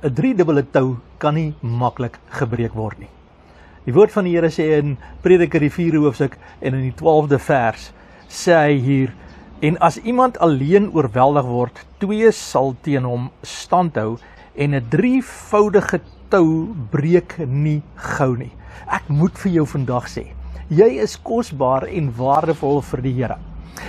'n driedubbele tou kan nie maklik gebreek word nie. Die woord van die Here sê in Prediker die 4de hoofstuk en in die 12de vers, sê hy hier, en as iemand alleen oorweldig word, 2 sal teen hom standhou, en 'n drievoudige tou breek nie gou nie. Ek moet vir jou vandag sê, jy is kosbaar en waardevol vir die Here.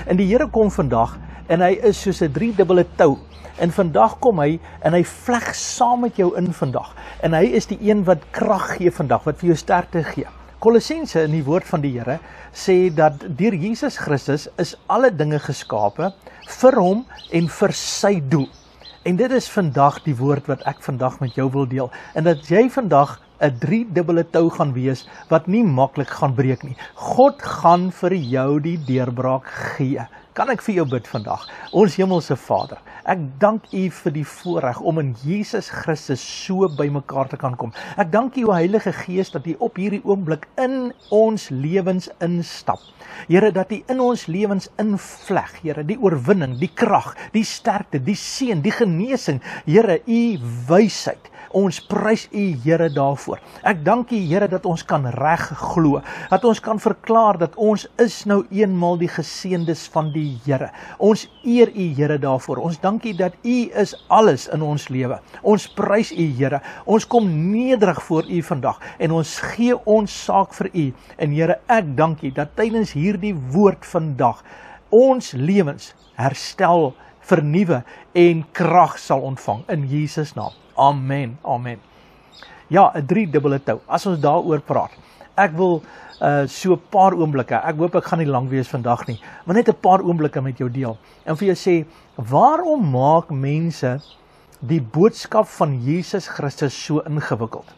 En die Here kom vandag, en hy is soos 'n driedubbele tou, en vandag kom hy, en hy vleg saam met jou in vandag, en hy is die een wat krag gee vandag, wat vir jou sterkte gee. Kolossense in die woord van die Here sê dat deur Jesus Christus is alle dinge geskape vir hom en vir sy doel. En dit is vandag die woord wat ek vandag met jou wil deel, en dat jy vandag 'n driedubbele tou gaan wees, wat nie maklik gaan breek nie. God gaan vir jou die deurbraak gee. Kan ek vir jou bid vandag? Ons hemelse Vader, ek dank U vir die voorreg om in Jesus Christus so by mekaar te kan kom. Ek dank U, o Heilige Gees, dat U op hierdie oomblik in ons lewens instap. Here, dat U in ons lewens invleg, Here, die oorwinning, die krag, die sterkte, die seën, die genesing, Here, U wysheid. Ons prys U, Here, daarvoor. Ek dank U, Here, dat ons kan reg glo, dat ons kan verklaar dat ons is nou eenmal die geseëndes van die Here. Ons eer U, Here, daarvoor. Ons dank U dat U is alles in ons lewe. Ons prys U, Here. Ons kom nederig voor U vandag en ons gee ons saak vir U. En Here, ek dank U dat tydens hierdie woord vandag ons lewens herstel, vernuwe en krag sal ontvang in Jesus naam. Amen, amen. Ja, 'n driedubbele tou. As ons daaroor praat, ek wil so 'n paar oomblikke, ek hoop ek gaan nie lank wees vandag nie, maar net 'n paar oomblikke met jou deel. En vir jou sê, waarom maak mense die boodskap van Jesus Christus so ingewikkeld?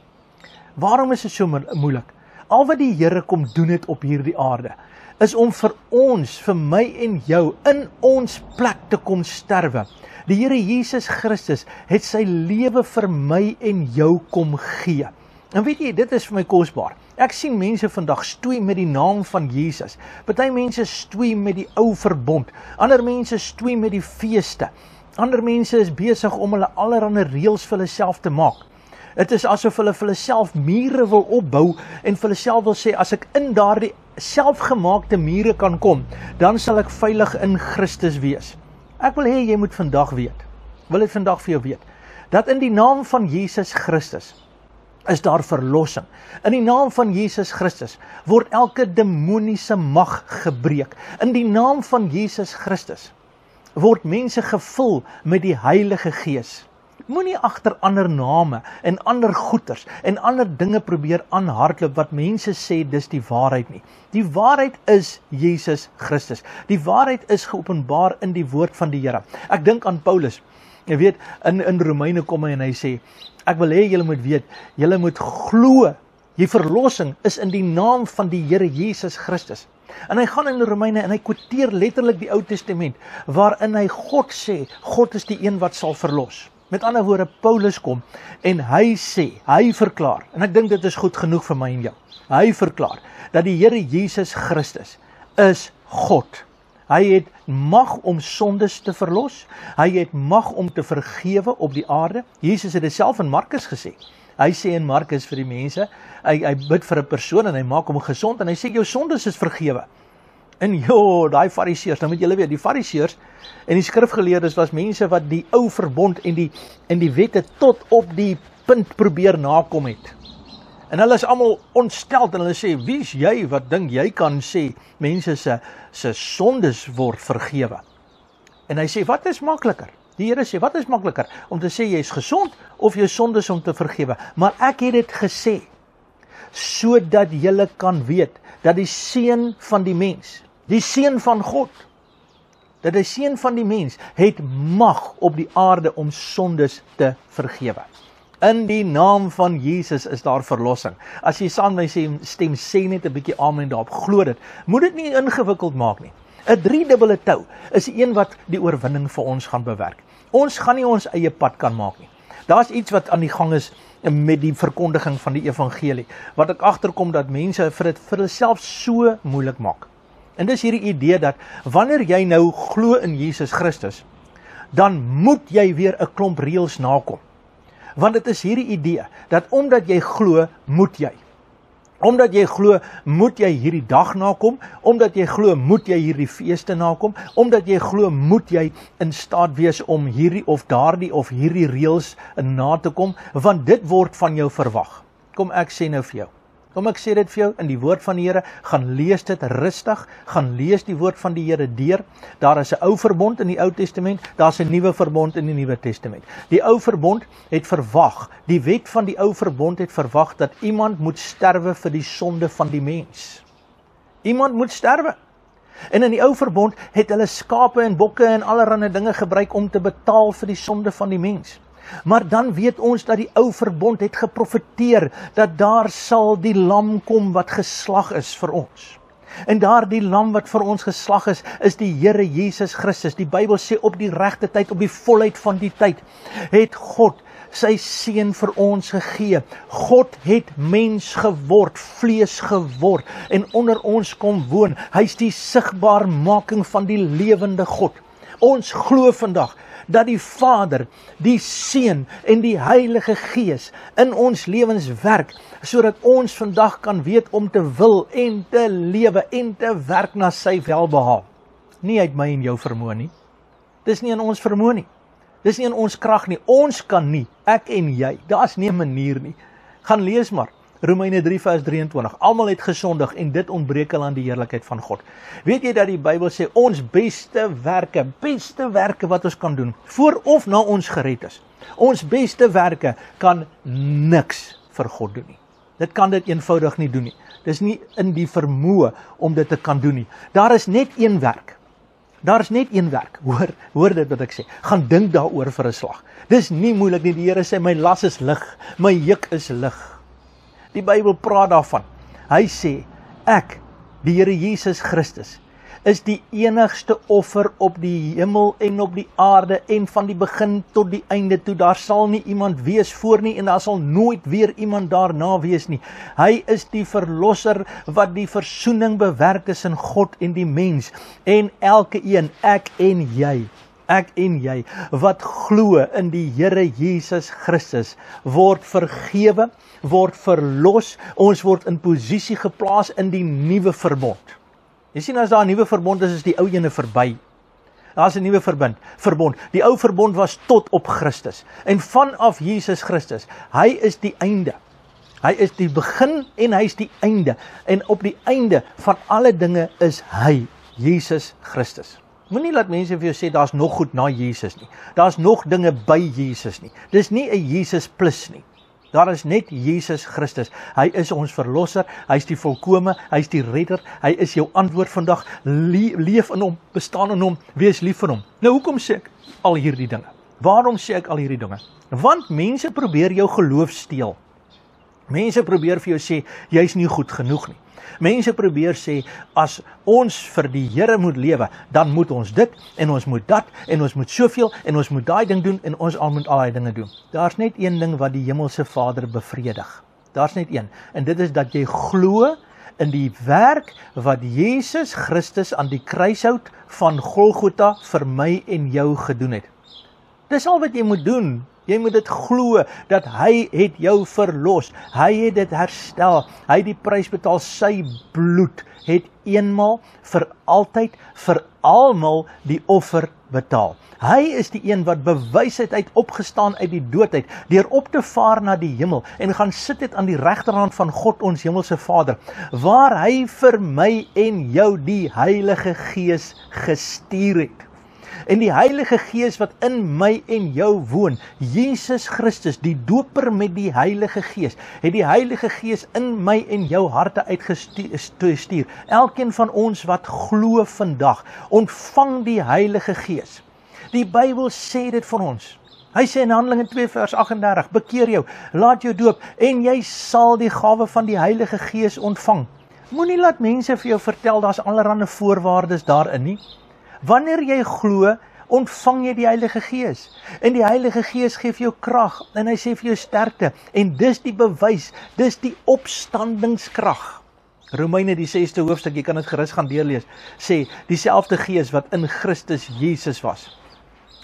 Waarom is dit so moeilik? Al wat die Here kom doen het op hierdie aarde, is om vir ons, vir my en jou, in ons plek te kom sterwe. Die Here Jesus Christus het sy lewe vir my en jou kom gee. En weet jy, dit is vir my kosbaar. Ek sien mense vandag stoei met die naam van Jesus. Party mense stoei met die ou verbond. Ander mense stoei met die feeste. Ander mense is besig om hulle allerlei reëls vir hulle self te maak. Dit is asof hulle vir hulle self mure wil opbou en vir hulle self wil sê, as ek in daardie selfgemaakte mure kan kom, dan sal ek veilig in Christus wees. Ek wil hê jy moet vandag weet, wil dit vandag vir jou weet, dat in die naam van Jesus Christus is daar verlossing. In die naam van Jesus Christus word elke demoniese mag gebreek. In die naam van Jesus Christus word mense gevul met die Heilige Gees. Moenie agter ander name en ander goeters en ander dinge probeer aanhardloop wat mense sê dis die waarheid nie. Die waarheid is Jesus Christus. Die waarheid is geopenbaar in die woord van die Here. Ek dink aan Paulus. Jy weet, in Romeine kom hy en hy sê, ek wil hê julle moet weet, julle moet glo, die verlossing is in die naam van die Here Jesus Christus. En hy gaan in Romeine en hy quoteer letterlik die Ou Testament, waarin hy God sê, God is die een wat sal verlos. Met ander woorde, Paulus kom en hy sê, hy verklaar, en ek dink dit is goed genoeg vir my en jou, hy verklaar, dat die Here Jesus Christus is God. Hy het mag om sondes te verlos, hy het mag om te vergewe op die aarde. Jesus het dit self in Markus gesê. Hy sê in Markus vir die mense, hy bid vir 'n persoon en hy maak hom gesond en hy sê jou sondes is vergewe. En daai fariseërs, nou moet julle weet, die fariseërs en die skrifgeleerdes was mense wat die ou verbond en die wette tot op die punt probeer nakom het. En hulle is almal ontsteld en hulle sê, wie is jy wat dink jy kan sê mense se sondes word vergewe? En hy sê, wat is makliker? Die Here sê, wat is makliker? Om te sê jy is gesond of jou sondes om te vergewe? Maar ek het dit gesê, sodat julle kan weet, dat die seun van die mens, die seun van God, dat die seun van die mens het mag op die aarde om sondes te vergewe. In die naam van Jesus is daar verlossing. As jy saam met my stem sê net 'n bietjie amen daarop, glo dit. Moet dit nie ingewikkeld maak nie. 'n Driedubbele tou is een wat die oorwinning vir ons gaan bewerk. Ons gaan nie ons eie pad kan maak nie. Daar's iets wat aan die gang is met die verkondiging van die evangelie, wat ek agterkom dat mense vir dit vir hulself so moeilik maak. En dis hierdie idee dat wanneer jy nou glo in Jesus Christus, dan moet jy weer 'n klomp reëls nakom. Want dit is hierdie idee, dat omdat jy glo, moet jy. Omdat jy glo, moet jy hierdie dag nakom, omdat jy glo, moet jy hierdie feeste nakom, omdat jy glo, moet jy in staat wees om hierdie of daardie of hierdie reëls na te kom, want dit word van jou verwag. Kom ek sê nou vir jou. Kom ek sê dit vir jou, in die woord van die Here, gaan lees dit rustig, gaan lees die woord van die Here deur. Daar is 'n ou verbond in die Ou Testament, daar is 'n nuwe verbond in die Nuwe Testament. Die ou verbond het verwag, die wet van die ou verbond het verwag dat iemand moet sterwe vir die sonde van die mens. Iemand moet sterwe. En in die ou verbond het hulle skape en bokke en allerlei dinge gebruik om te betaal vir die sonde van die mens. Maar dan weet ons dat die ou verbond het geprofeteer dat daar sal die lam kom wat geslag is vir ons. En daardie lam wat vir ons geslag is die Here Jesus Christus. Die Bybel sê op die regte tyd, op die volheid van die tyd, het God sy seun vir ons gegee. God het mens geword, vlees geword en onder ons kom woon. Hy is die sigbaarmaking van die lewende God. Ons glo vandag dat die Vader, die Seun en die Heilige Gees in ons lewens werk, sodat ons vandag kan weet om te wil en te lewe en te werk na sy welbehaag. Nie uit my en jou vermoë nie. Dis nie in ons vermoë nie. Dis nie in ons krag nie. Ons kan nie, ek en jy. Daar's nie 'n manier nie. Gaan lees maar. Romeine 3 vers 23. Almal het gesondig en dit ontbreek hulle aan die heerlikheid van God. Weet jy dat die Bybel sê ons beste werke wat ons kan doen, voor of na ons gered is. Ons beste werke kan niks vir God doen nie. Dit kan dit eenvoudig nie doen nie. Dis nie in die vermoë om dit te kan doen nie. Daar is net een werk. Daar is net een werk. Hoor dit wat ek sê. Gaan dink daaroor vir 'n slag. Dis nie moeilik nie. Die Here sê my las is lig, my juk is lig. Die Bybel praat daarvan. Hy sê, ek, die Here Jesus Christus, is die enigste offer op die hemel en op die aarde en van die begin tot die einde toe. Daar sal nie iemand wees voor nie en daar sal nooit weer iemand daarna wees nie. Hy is die verlosser wat die versoening bewerk tussen God en die mens. En elke een, ek en jy, wat glo in die Here Jesus Christus, word vergewe, word verlos, ons word in posisie geplaas in die nuwe verbond. Jy sien, as daar 'n nuwe verbond is die ou ene verby. Daar is 'n nuwe verbond. Die ou verbond was tot op Christus. En vanaf Jesus Christus, hy is die einde. Hy is die begin en hy is die einde. En op die einde van alle dinge is hy, Jesus Christus. Moenie laat mense vir jou sê, daar's nog goed na Jesus nie. Daar's nog dinge by Jesus nie. Dis nie 'n Jesus plus nie. Daar is net Jesus Christus. Hy is ons verlosser, hy is die volkome, hy is die redder, hy is jou antwoord vandag. Leef in hom, bestaan in hom, wees lief vir hom. Nou hoekom sê ek al hierdie dinge? Waarom sê ek al hierdie dinge? Want mense probeer jou geloof steel. Mense probeer vir jou sê, jy's nie goed genoeg nie. Mense probeer sê, as ons vir die Here moet lewe, dan moet ons dit, en ons moet dat, en ons moet soveel, en ons moet daai ding doen, en ons moet al die dinge doen. Daar's net een ding wat die hemelse Vader bevredig. Daar's net een, en dit is dat jy glo in die werk wat Jesus Christus aan die kruishout van Golgotha vir my en jou gedoen het. Dis al wat jy moet doen. Jy moet dit glo, dat hy het jou verlos, hy het dit herstel, hy het die prys betaal, sy bloed het eenmaal, vir altyd, vir almal die offer betaal. Hy is die een wat bewys het, hy het opgestaan uit die dood uit, deur op te vaar na die hemel, en gaan sit het aan die regterhand van God ons hemelse Vader, waar hy vir my en jou die Heilige Gees gestuur het. En die Heilige Gees wat in my en jou woon, Jesus Christus, die doper met die Heilige Gees, het die Heilige Gees in my en jou harte uitgestuur. Elkeen van ons wat glo vandag, ontvang die Heilige Gees. Die Bybel sê dit vir ons. Hy sê in Handelinge 2 vers 38, bekeer jou, laat jou doop, en jy sal die gawe van die Heilige Gees ontvang. Moenie laat mense vir jou vertel, daar's allerlei voorwaardes daarin nie. Wanneer jy glo, ontvang jy die Heilige Gees. En die Heilige Gees gee vir jou krag, en hy sê vir jou sterkte. En dis die bewys, dis die opstandingskrag. Romeine die 6de hoofstuk, jy kan dit gerus gaan deurlees, sê, dieselfde Gees wat in Christus Jesus was,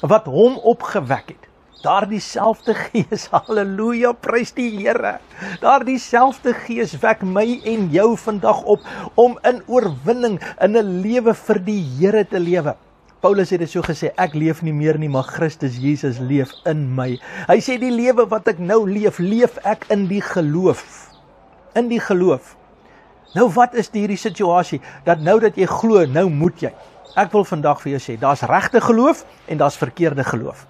wat hom opgewek het, Daardie selfde Gees, halleluja, prys die Here. Daardie selfde Gees wek my en jou vandag op om in oorwinning in 'n lewe vir die Here te lewe. Paulus het dit so gesê, ek leef nie meer nie, maar Christus Jesus leef in my. Hy sê die lewe wat ek nou leef, leef ek in die geloof. In die geloof. Nou wat is hierdie situasie? Dat nou dat jy glo, nou moet jy. Ek wil vandag vir jou sê, daar's regte geloof en daar's verkeerde geloof.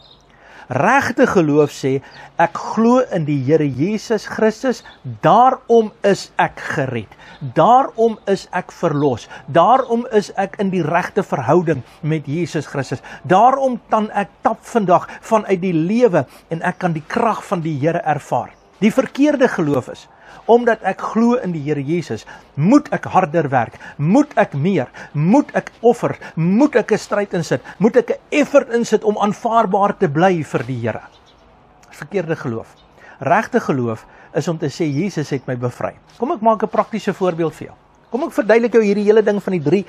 Regte geloof sê, ek glo in die Here Jesus Christus, daarom is ek gered. Daarom is ek verlos. Daarom is ek in die regte verhouding met Jesus Christus. Daarom kan ek tap vandag vanuit die lewe en ek kan die krag van die Here ervaar. Die verkeerde geloof is, omdat ek glo in die Here Jesus, moet ek harder werk, moet ek meer, moet ek offer, moet ek 'n stryd insit, moet ek 'n effort insit om aanvaarbaar te bly vir die Here. Verkeerde geloof. Regte geloof is om te sê, Jesus het my bevry. Kom ek maak 'n praktiese voorbeeld vir jou. Kom ek verduidelik jou hierdie hele ding van die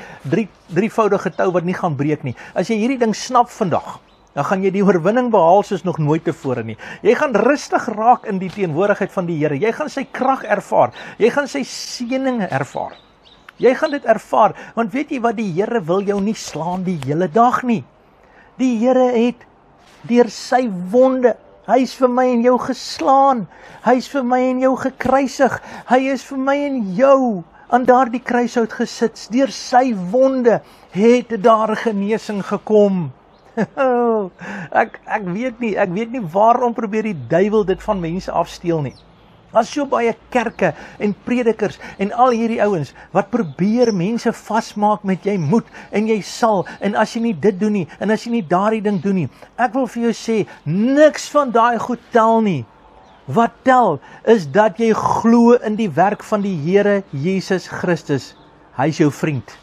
drievoudige tou wat nie gaan breek nie. As jy hierdie ding snap vandag, dan gaan jy die oorwinning behaal soos nog nooit tevore nie. Jy gaan rustig raak in die teenwoordigheid van die Here. Jy gaan sy krag ervaar. Jy gaan sy seëninge ervaar. Jy gaan dit ervaar, want weet jy wat, die Here wil jou nie slaan die hele dag nie. Die Here het deur sy wonde, hy is vir my en jou geslaan. Hy is vir my en jou gekruisig. Hy is vir my en jou aan daardie kruishout gesit. Deur sy wonde het daar genesing gekom. Ek weet nie waarom probeer die duiwel dit van mense afsteel nie. Daar's so baie kerke en predikers en al hierdie ouens wat probeer mense vasmaak met jy moet en jy sal en as jy nie dit doen nie en as jy nie daardie ding doen nie. Ek wil vir jou sê, niks van daai goed tel nie. Wat tel is dat jy glo in die werk van die Here Jesus Christus. Hy is jou vriend.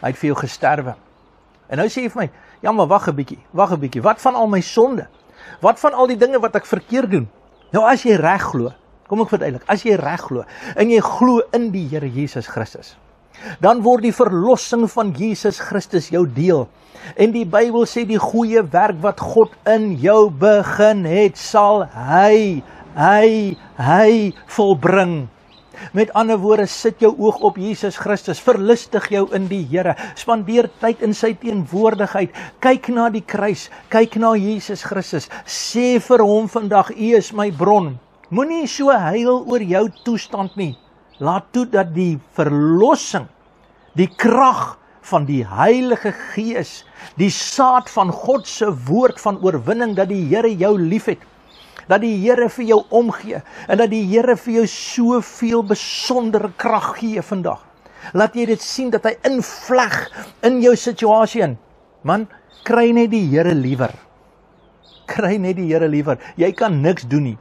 Hy het vir jou gesterwe. En nou sê jy vir my, ja maar wag 'n bietjie, wat van al my sonde? Wat van al die dinge wat ek verkeerd doen? Nou as jy reg glo, kom ek verduidelik, as jy reg glo, en jy glo in die Here Jesus Christus, dan word die verlossing van Jesus Christus jou deel. En die Bybel sê die goeie werk wat God in jou begin het, sal hy volbring. Met ander woorde, sit jou oog op Jesus Christus, verlustig jou in die Here, spandeer tyd in sy teenwoordigheid, kyk na die kruis, kyk na Jesus Christus, sê vir hom vandag, U is my bron. Moenie so huil oor jou toestand nie. Laat toe dat die verlossing, die krag van die Heilige Gees, die saad van God se woord van oorwinning, dat die Here jou liefhet, dat die Here vir jou omgee, en dat die Here vir jou soveel besondere krag gee vandag. Laat jy dit sien, dat hy invleg in jou situasie in. Man, kry net die Here liewer. Kry net die Here liewer. Jy kan niks doen nie.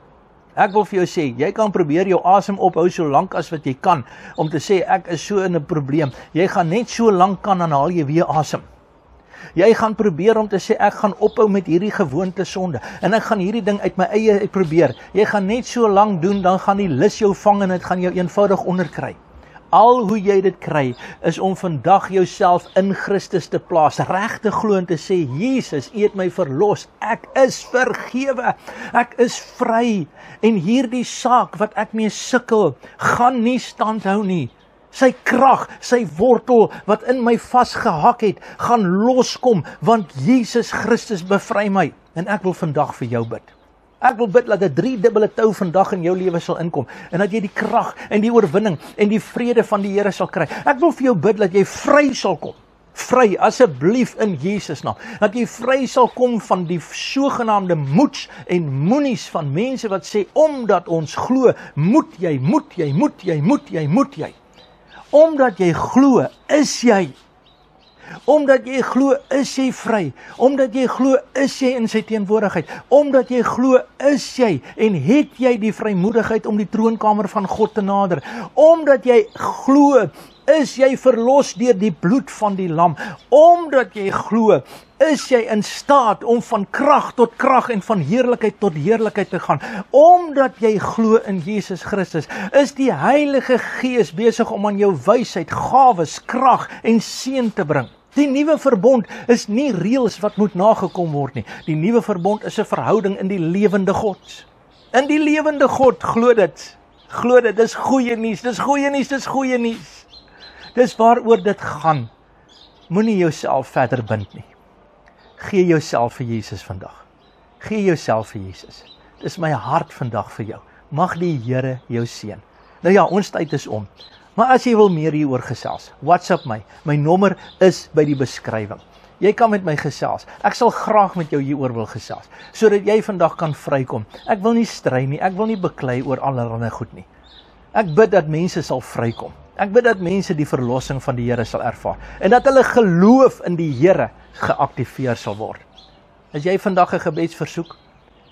Ek wil vir jou sê, jy kan probeer jou asem ophou so lank as wat jy kan, om te sê, ek is so in 'n probleem. Jy gaan net so lank kan, dan haal jy weer asem. Jy gaan probeer om te sê, ek gaan ophou met hierdie gewoonte sonde, en ek gaan hierdie ding uit my eie probeer. Jy gaan net so lank doen, dan gaan die lus jou vang, en dit gaan jou eenvoudig onderkry. Al hoe jy dit kry, is om vandag jouself in Christus te plaas, reg te glo en te sê, Jesus, U het my verlos, ek is vergewe, ek is vry, en hierdie saak wat ek mee sukkel, gaan nie standhou nie. Sy krag, sy wortel wat in my vasgehak het, gaan loskom, want Jesus Christus bevry my. En ek wil vandag vir jou bid. Ek wil bid dat 'n 3-dubbele tou vandag in jou lewe sal inkom, en dat jy die krag en die oorwinning en die vrede van die Here sal kry. Ek wil vir jou bid dat jy vry sal kom. Vry, asseblief in Jesus naam. Dat jy vry sal kom van die sogenaamde moets en moenies van mense wat sê, omdat ons glo, moet jy. Omdat jy glo, is jy. Omdat jy glo, is jy vry. Omdat jy glo, is jy in sy teenwoordigheid. Omdat jy glo, is jy en het jy die vrymoedigheid om die troonkamer van God te nader. Omdat jy glo, is jy verlos deur die bloed van die lam. Omdat jy glo, is jy in staat om van krag tot krag en van heerlikheid tot heerlikheid te gaan. Omdat jy glo in Jesus Christus, is die Heilige Gees besig om aan jou wysheid, gawes, krag en seën te bring. Die nuwe verbond is nie reëls wat moet nagekom word nie. Die nuwe verbond is 'n verhouding in die lewende God. In die lewende God, glo dit. Glo dit, dis goeie nuus, dis goeie nuus, dis goeie nuus. Dis waaroor dit gaan. Moenie jouself verder bind nie. Gee jouself vir Jesus vandag. Gee jouself vir Jesus. Dis my hart vandag vir jou. Mag die Here jou seën. Nou ja, ons tyd is om. Maar as jy wil meer hieroor gesels, WhatsApp my. My nommer is by die beskrywing. Jy kan met my gesels. Ek sal graag met jou hieroor wil gesels, sodat jy vandag kan vrykom. Ek wil nie stry nie, ek wil nie beklei oor allerlei goed nie. Ek bid dat mense sal vrykom. Ek bid dat mense die verlossing van die Here sal ervaar. En dat hulle geloof in die Here geaktiveer sal word. As jy vandag 'n gebedsversoek,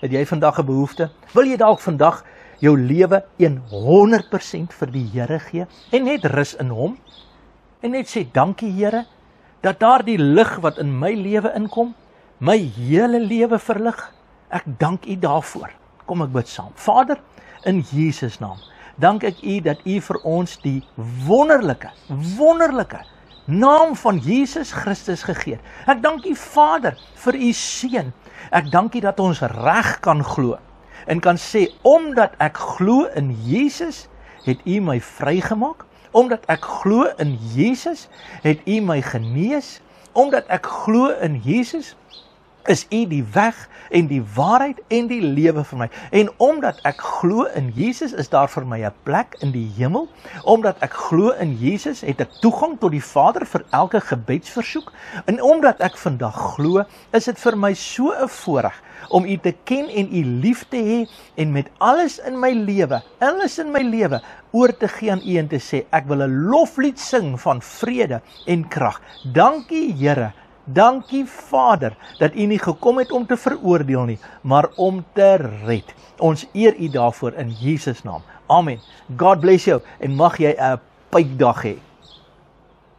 het jy vandag 'n behoefte, wil jy dalk vandag jou lewe 100% vir die Here gee, en net rus in hom, en net sê, dankie Here, dat daar die lig wat in my lewe inkom, my hele lewe verlig. Ek dank U daarvoor. Kom ek bid saam. Vader, in Jesus naam, dank ek U dat U vir ons die wonderlike naam van Jesus Christus gegee het. Ek dank U Vader vir U seun. Ek dank U dat ons reg kan glo en kan sê, omdat ek glo in Jesus, het U my vrygemaak. Omdat ek glo in Jesus, het U my genees. Omdat ek glo in Jesus, is U die weg en die waarheid en die lewe vir my. En omdat ek glo in Jesus, is daar vir my 'n plek in die hemel. Omdat ek glo in Jesus, het ek toegang tot die Vader vir elke gebedsversoek. En omdat ek vandag glo, is dit vir my so 'n voorreg om U te ken en U lief te hê en met alles in my lewe oor te gee aan U en te sê, ek wil 'n loflied sing van vrede en krag. Dankie Here. Dankie Vader, dat U nie gekom het om te veroordeel nie, maar om te red. Ons eer U daarvoor in Jesus naam. Amen. God bless you en mag jy 'n pypdag hê.